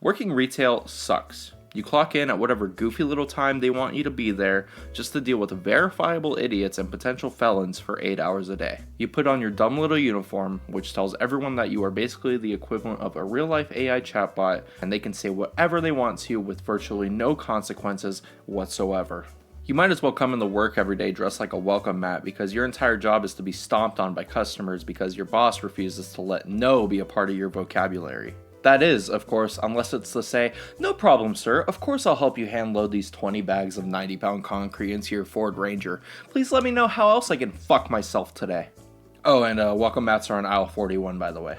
Working retail sucks. You clock in at whatever goofy little time they want you to be there just to deal with verifiable idiots and potential felons for 8 hours a day. You put on your dumb little uniform, which tells everyone that you are basically the equivalent of a real-life AI chatbot, and they can say whatever they want to you with virtually no consequences whatsoever. You might as well come into work every day dressed like a welcome mat because your entire job is to be stomped on by customers because your boss refuses to let no be a part of your vocabulary. That is, of course, unless it's to say, "No problem, sir, of course I'll help you hand load these 20 bags of 90-pound concrete into your Ford Ranger. Please let me know how else I can fuck myself today." Oh, and welcome mats are on aisle 41, by the way.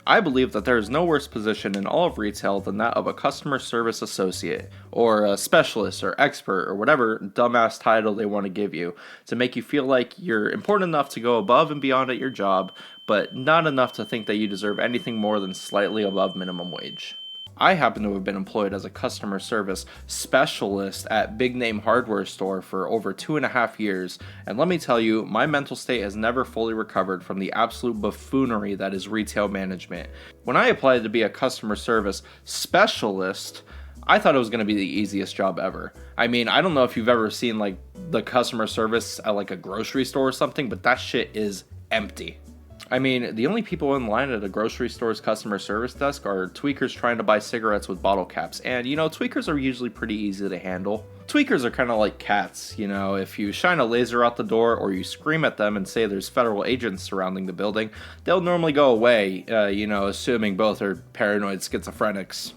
I believe that there is no worse position in all of retail than that of a customer service associate, or a specialist, or expert, or whatever dumbass title they want to give you, to make you feel like you're important enough to go above and beyond at your job, but not enough to think that you deserve anything more than slightly above minimum wage. I happen to have been employed as a customer service specialist at big name hardware store for over 2.5 years, and let me tell you, my mental state has never fully recovered from the absolute buffoonery that is retail management. When I applied to be a customer service specialist, I thought it was going to be the easiest job ever. I mean, I don't know if you've ever seen like the customer service at like a grocery store or something, but that shit is empty. I mean, the only people in line at a grocery store's customer service desk are tweakers trying to buy cigarettes with bottle caps, and you know, tweakers are usually pretty easy to handle. Tweakers are kind of like cats, you know, if you shine a laser out the door or you scream at them and say there's federal agents surrounding the building, they'll normally go away, assuming both are paranoid schizophrenics.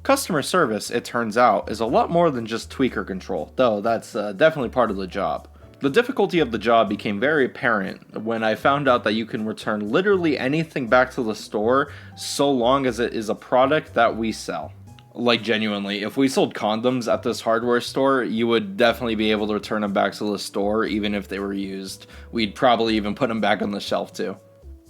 Customer service, it turns out, is a lot more than just tweaker control, though that's definitely part of the job. The difficulty of the job became very apparent when I found out that you can return literally anything back to the store so long as it is a product that we sell. Like genuinely, if we sold condoms at this hardware store, you would definitely be able to return them back to the store even if they were used. We'd probably even put them back on the shelf too.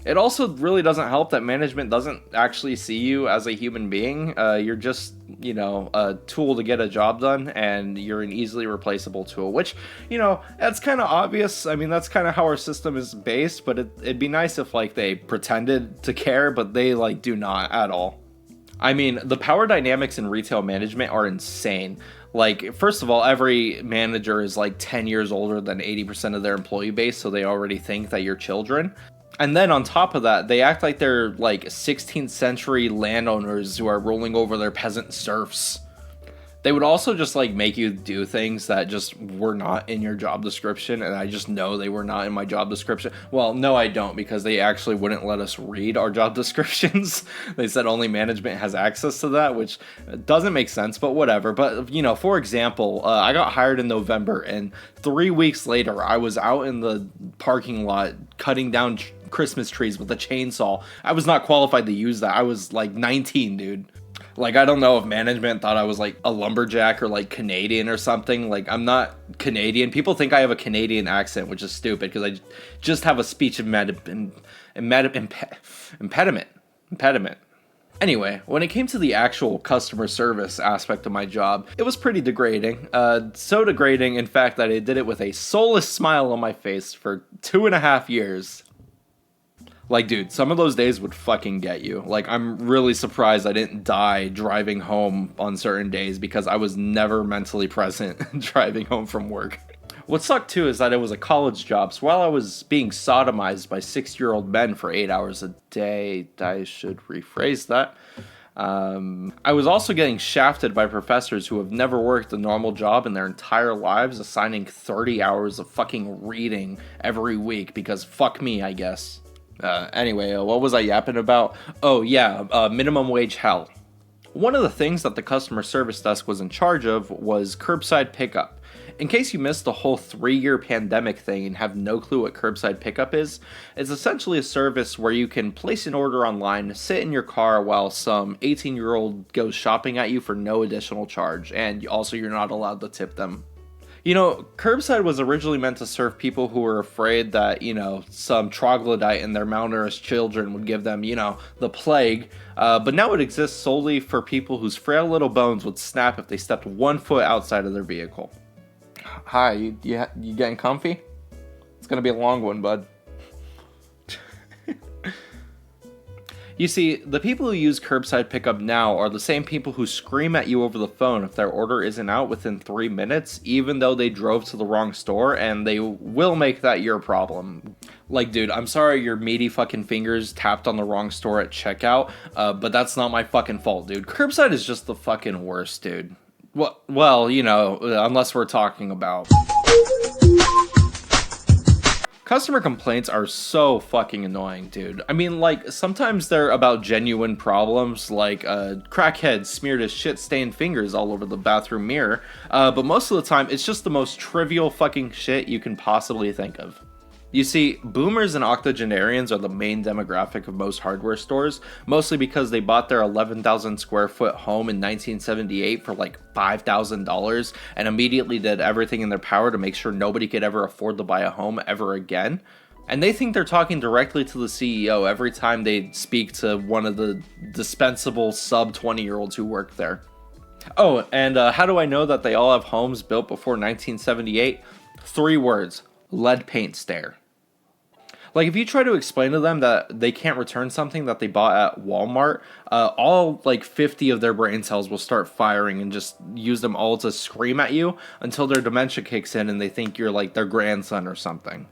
It also really doesn't help that management doesn't actually see you as a human being. You're just, a tool to get a job done, and you're an easily replaceable tool, which, that's kind of obvious. I mean, that's kind of how our system is based, but it'd be nice if, they pretended to care, but they, do not at all. I mean, the power dynamics in retail management are insane. First of all, every manager is 10 years older than 80% of their employee base, so they already think that you're children. And then on top of that, they act like they're 16th century landowners who are ruling over their peasant serfs. They would also just make you do things that just were not in your job description, and I just know they were not in my job description. Well, no, I don't, because they actually wouldn't let us read our job descriptions. They said only management has access to that, which doesn't make sense, but whatever. But, for example, I got hired in November, and 3 weeks later, I was out in the parking lot cutting down Christmas trees with a chainsaw. I was not qualified to use that. I was 19, dude. I don't know if management thought I was a lumberjack or Canadian or something. I'm not Canadian. People think I have a Canadian accent, which is stupid because I just have a speech impediment. Anyway, when it came to the actual customer service aspect of my job, it was pretty degrading. So degrading, in fact, that I did it with a soulless smile on my face for 2.5 years. Dude, some of those days would fucking get you. I'm really surprised I didn't die driving home on certain days because I was never mentally present driving home from work. What sucked too is that it was a college job, so while I was being sodomized by 6-year-old men for 8 hours a day, I should rephrase that. I was also getting shafted by professors who have never worked a normal job in their entire lives, assigning 30 hours of fucking reading every week because fuck me, I guess. Anyway, what was I yapping about? Oh yeah, minimum wage hell. One of the things that the customer service desk was in charge of was Curbside Pickup. In case you missed the whole 3-year pandemic thing and have no clue what Curbside Pickup is, it's essentially a service where you can place an order online, sit in your car while some 18-year-old goes shopping at you for no additional charge, and also you're not allowed to tip them. Curbside was originally meant to serve people who were afraid that, some troglodyte and their malnourished children would give them, the plague. But now it exists solely for people whose frail little bones would snap if they stepped 1 foot outside of their vehicle. Hi, you getting comfy? It's gonna be a long one, bud. You see, the people who use curbside pickup now are the same people who scream at you over the phone if their order isn't out within 3 minutes, even though they drove to the wrong store, and they will make that your problem. Like, dude, I'm sorry your meaty fucking fingers tapped on the wrong store at checkout, but that's not my fucking fault, dude. Curbside is just the fucking worst, dude. Well, you know, unless we're talking about... Customer complaints are so fucking annoying, dude. I mean, like, sometimes they're about genuine problems, like a crackhead smeared his shit-stained fingers all over the bathroom mirror, but most of the time, it's just the most trivial fucking shit you can possibly think of. You see, boomers and octogenarians are the main demographic of most hardware stores, mostly because they bought their 11,000 square foot home in 1978 for like $5,000 and immediately did everything in their power to make sure nobody could ever afford to buy a home ever again. And they think they're talking directly to the CEO every time they speak to one of the dispensable sub 20-year-olds who work there. Oh, and how do I know that they all have homes built before 1978? 3 words. Lead paint stare. Like, if you try to explain to them that they can't return something that they bought at Walmart, all like 50 of their brain cells will start firing and just use them all to scream at you until their dementia kicks in and they think you're like their grandson or something.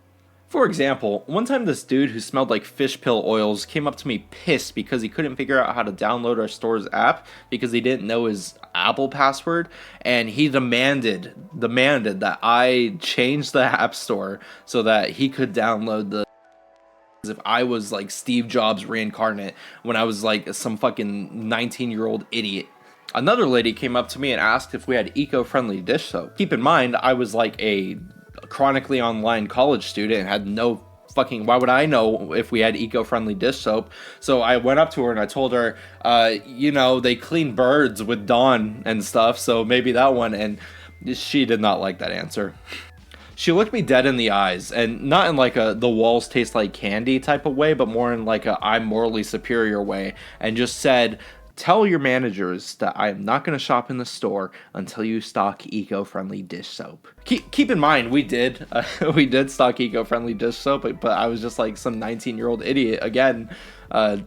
For example, one time this dude who smelled like fish pill oils came up to me pissed because he couldn't figure out how to download our store's app because he didn't know his Apple password, and he demanded that I change the app store so that he could download the... as if I was like Steve Jobs reincarnate when I was like some fucking 19-year-old idiot. Another lady came up to me and asked if we had eco-friendly dish soap. Keep in mind, I was like a chronically online college student and had no fucking... why would I know if we had eco-friendly dish soap? So I went up to her and I told her, you know, they clean birds with Dawn and stuff, so maybe that one, and she did not like that answer. She looked me dead in the eyes, and not in like a the walls taste like candy type of way, but more in like a I'm morally superior way, and just said, tell your managers that I am not going to shop in the store until you stock eco-friendly dish soap. Keep in mind, we did stock eco-friendly dish soap, but I was just like some 19-year-old idiot again.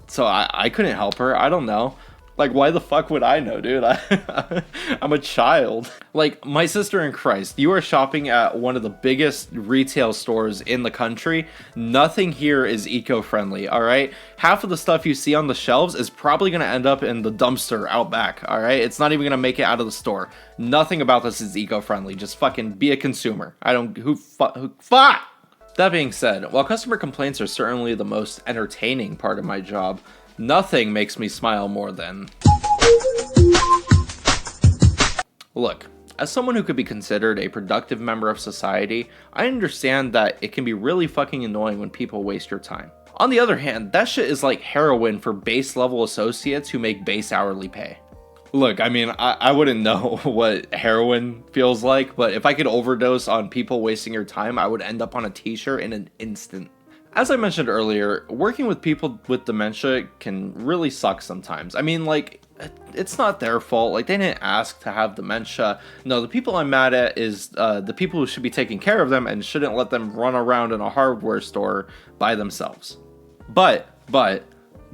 So I couldn't help her. I don't know. Like, why the fuck would I know, dude? I'm a child. Like, my sister in Christ, you are shopping at one of the biggest retail stores in the country. Nothing here is eco-friendly, all right? Half of the stuff you see on the shelves is probably going to end up in the dumpster out back, all right? It's not even going to make it out of the store. Nothing about this is eco-friendly. Just fucking be a consumer. Who fuck? That being said, while customer complaints are certainly the most entertaining part of my job, nothing makes me smile more than... Look, as someone who could be considered a productive member of society, I understand that it can be really fucking annoying when people waste your time. On the other hand, that shit is like heroin for base level associates who make base hourly pay. Look, I mean, I wouldn't know what heroin feels like, but if I could overdose on people wasting your time, I would end up on a t-shirt in an instant. As I mentioned earlier, working with people with dementia can really suck sometimes. I mean, like, it's not their fault. Like, they didn't ask to have dementia. No, the people I'm mad at is the people who should be taking care of them and shouldn't let them run around in a hardware store by themselves. But,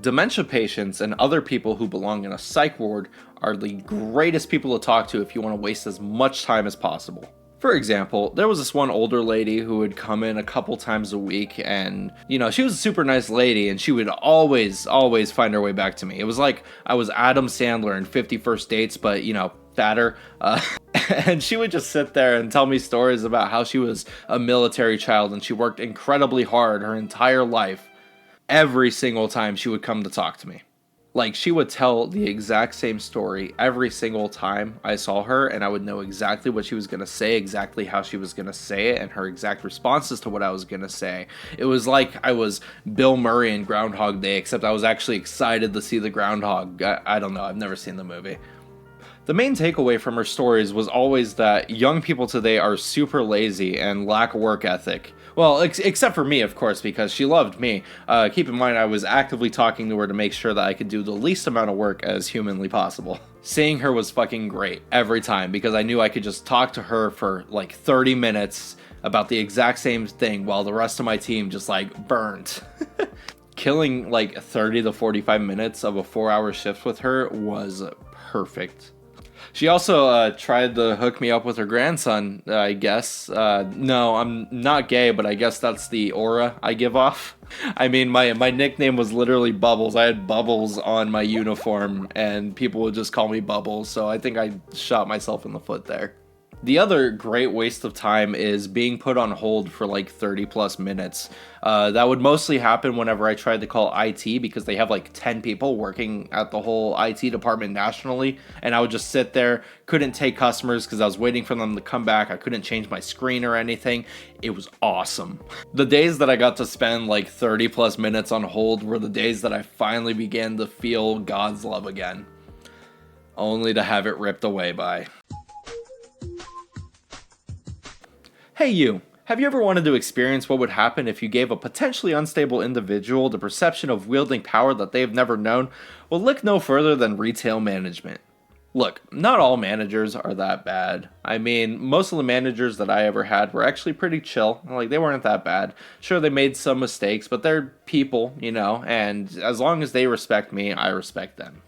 dementia patients and other people who belong in a psych ward are the greatest people to talk to if you want to waste as much time as possible. For example, there was this one older lady who would come in a couple times a week, and, you know, she was a super nice lady, and she would always find her way back to me. It was like I was Adam Sandler in 50 First Dates, but, you know, fatter. And she would just sit there and tell me stories about how she was a military child, and she worked incredibly hard her entire life. Every single time she would come to talk to me. Like, she would tell the exact same story every single time I saw her, and I would know exactly what she was going to say, exactly how she was going to say it, and her exact responses to what I was going to say. It was like I was Bill Murray in Groundhog Day, except I was actually excited to see the groundhog. I don't know, I've never seen the movie. The main takeaway from her stories was always that young people today are super lazy and lack work ethic. Well, except for me, of course, because she loved me. Keep in mind, I was actively talking to her to make sure that I could do the least amount of work as humanly possible. Seeing her was fucking great every time, because I knew I could just talk to her for like 30 minutes about the exact same thing while the rest of my team just like burned. Killing like 30 to 45 minutes of a 4-hour shift with her was perfect. She also tried to hook me up with her grandson, I guess. No, I'm not gay, but I guess that's the aura I give off. I mean, my nickname was literally Bubbles. I had bubbles on my uniform, and people would just call me Bubbles, so I think I shot myself in the foot there. The other great waste of time is being put on hold for like 30 plus minutes. That would mostly happen whenever I tried to call IT because they have like 10 people working at the whole IT department nationally. And I would just sit there, couldn't take customers because I was waiting for them to come back. I couldn't change my screen or anything. It was awesome. The days that I got to spend like 30 plus minutes on hold were the days that I finally began to feel God's love again. Only to have it ripped away by. Hey you, have you ever wanted to experience what would happen if you gave a potentially unstable individual the perception of wielding power that they have never known? Well, look no further than retail management. Look, not all managers are that bad. I mean, most of the managers that I ever had were actually pretty chill. Like, they weren't that bad. Sure, they made some mistakes, but they're people, you know, and as long as they respect me, I respect them.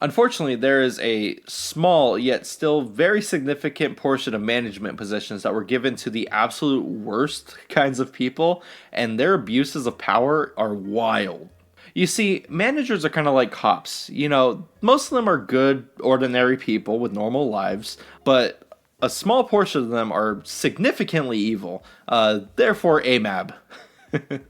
Unfortunately, there is a small yet still very significant portion of management positions that were given to the absolute worst kinds of people, and their abuses of power are wild. You see, managers are kind of like cops. You know, most of them are good, ordinary people with normal lives, but a small portion of them are significantly evil, therefore AMAB.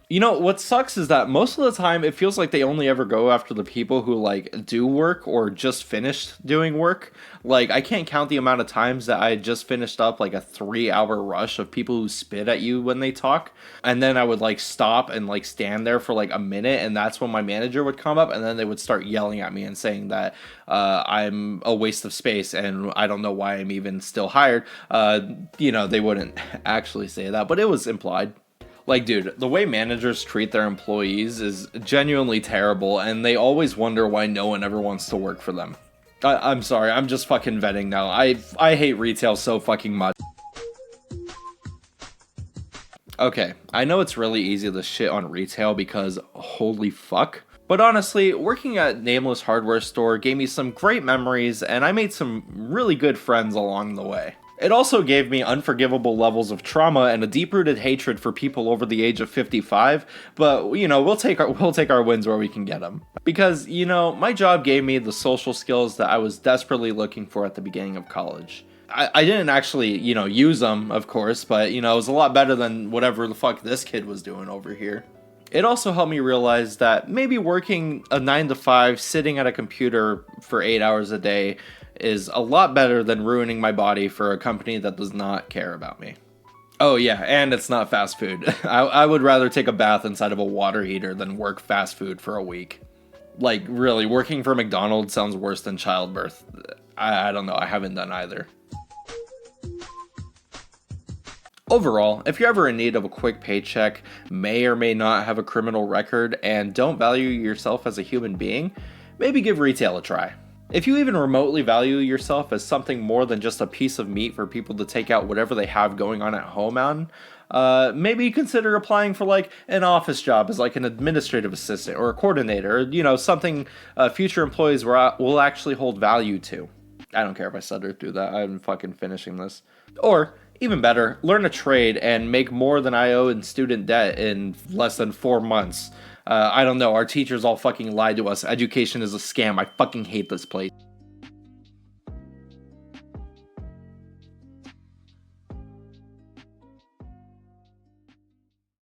You know, what sucks is that most of the time it feels like they only ever go after the people who, like, do work or just finished doing work. Like, I can't count the amount of times that I just finished up, like, a 3-hour rush of people who spit at you when they talk. And then I would, like, stop and, like, stand there for, like, a minute, and that's when my manager would come up, and then they would start yelling at me and saying that I'm a waste of space, and I don't know why I'm even still hired. You know, they wouldn't actually say that, but it was implied. Like, dude, the way managers treat their employees is genuinely terrible, and they always wonder why no one ever wants to work for them. I'm sorry, I'm just fucking venting now. I hate retail so fucking much. Okay, I know it's really easy to shit on retail because holy fuck. But honestly, working at Nameless Hardware Store gave me some great memories, and I made some really good friends along the way. It also gave me unforgivable levels of trauma and a deep-rooted hatred for people over the age of 55, but, you know, we'll take our wins where we can get them. Because, you know, my job gave me the social skills that I was desperately looking for at the beginning of college. I didn't actually, you know, use them, of course, but, you know, it was a lot better than whatever the fuck this kid was doing over here. It also helped me realize that maybe working a 9 to 5, sitting at a computer for 8 hours a day is a lot better than ruining my body for a company that does not care about me. Oh yeah, and it's not fast food. I would rather take a bath inside of a water heater than work fast food for a week. Like, really, working for McDonald's sounds worse than childbirth. I don't know, I haven't done either. Overall, if you're ever in need of a quick paycheck, may or may not have a criminal record, and don't value yourself as a human being, maybe give retail a try. If you even remotely value yourself as something more than just a piece of meat for people to take out whatever they have going on at home on, maybe consider applying for like an office job as like an administrative assistant or a coordinator, or, you know, something future employees will actually hold value to. I don't care if I stuttered through that, I'm fucking finishing this. Or, even better, learn a trade and make more than I owe in student debt in less than 4 months. I don't know, our teachers all fucking lied to us. Education is a scam. I fucking hate this place.